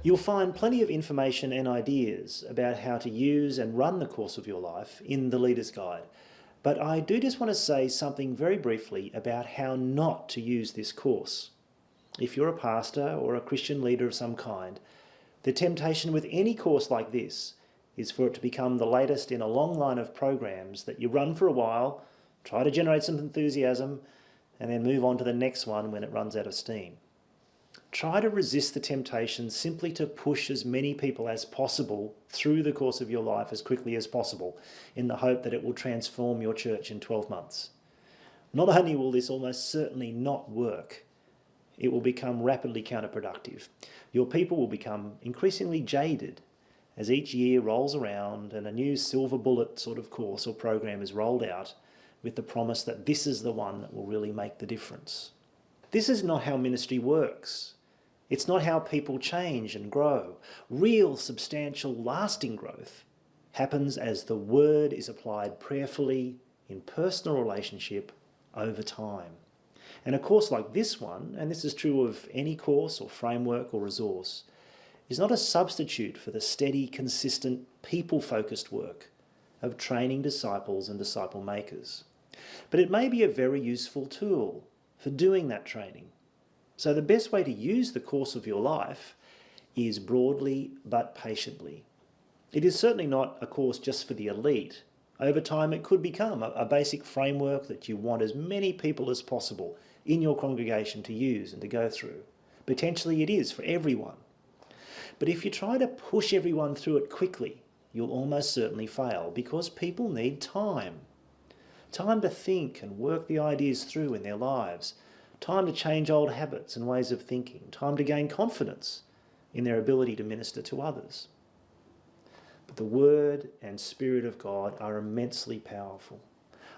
You'll find plenty of information and ideas about how to use and run the course of your life in the Leader's Guide. But I do just want to say something very briefly about how not to use this course. If you're a pastor or a Christian leader of some kind, the temptation with any course like this is for it to become the latest in a long line of programs that you run for a while, try to generate some enthusiasm, and then move on to the next one when it runs out of steam. Try to resist the temptation simply to push as many people as possible through the course of your life as quickly as possible, in the hope that it will transform your church in 12 months. Not only will this almost certainly not work, it will become rapidly counterproductive. Your people will become increasingly jaded as each year rolls around and a new silver bullet sort of course or program is rolled out with the promise that this is the one that will really make the difference. This is not how ministry works. It's not how people change and grow. Real, substantial, lasting growth happens as the word is applied prayerfully in personal relationship over time. And a course like this one, and this is true of any course or framework or resource, is not a substitute for the steady, consistent, people-focused work of training disciples and disciple makers. But it may be a very useful tool for doing that training. So the best way to use the course of your life is broadly but patiently. It is certainly not a course just for the elite. Over time it could become a basic framework that you want as many people as possible in your congregation to use and to go through. Potentially it is for everyone. But if you try to push everyone through it quickly, you'll almost certainly fail because people need time. Time to think and work the ideas through in their lives. Time to change old habits and ways of thinking. Time to gain confidence in their ability to minister to others. But the Word and Spirit of God are immensely powerful.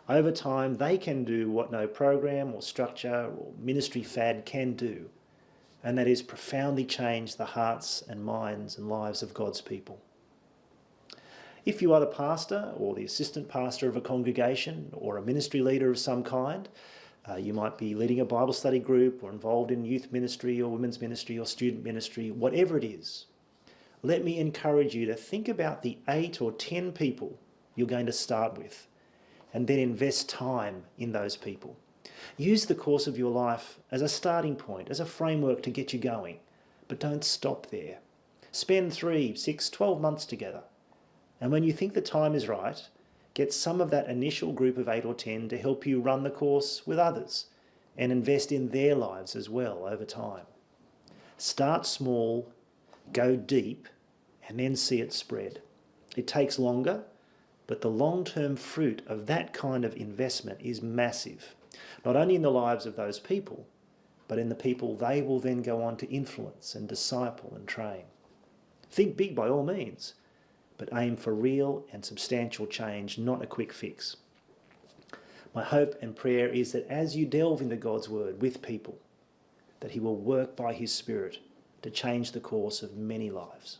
Over time, they can do what no program or structure or ministry fad can do, and that is profoundly change the hearts and minds and lives of God's people. If you are the pastor or the assistant pastor of a congregation or a ministry leader of some kind, you might be leading a Bible study group or involved in youth ministry or women's ministry or student ministry, whatever it is. Let me encourage you to think about the 8 or 10 people you're going to start with and then invest time in those people. Use the course of your life as a starting point, as a framework to get you going, but don't stop there. Spend 3, 6, 12 months together. And when you think the time is right, get some of that initial group of 8 or 10 to help you run the course with others and invest in their lives as well over time. Start small, go deep, and then see it spread. It takes longer, but the long-term fruit of that kind of investment is massive, not only in the lives of those people, but in the people they will then go on to influence and disciple and train. Think big by all means, but aim for real and substantial change, not a quick fix. My hope and prayer is that as you delve into God's Word with people, that He will work by His Spirit to change the course of many lives.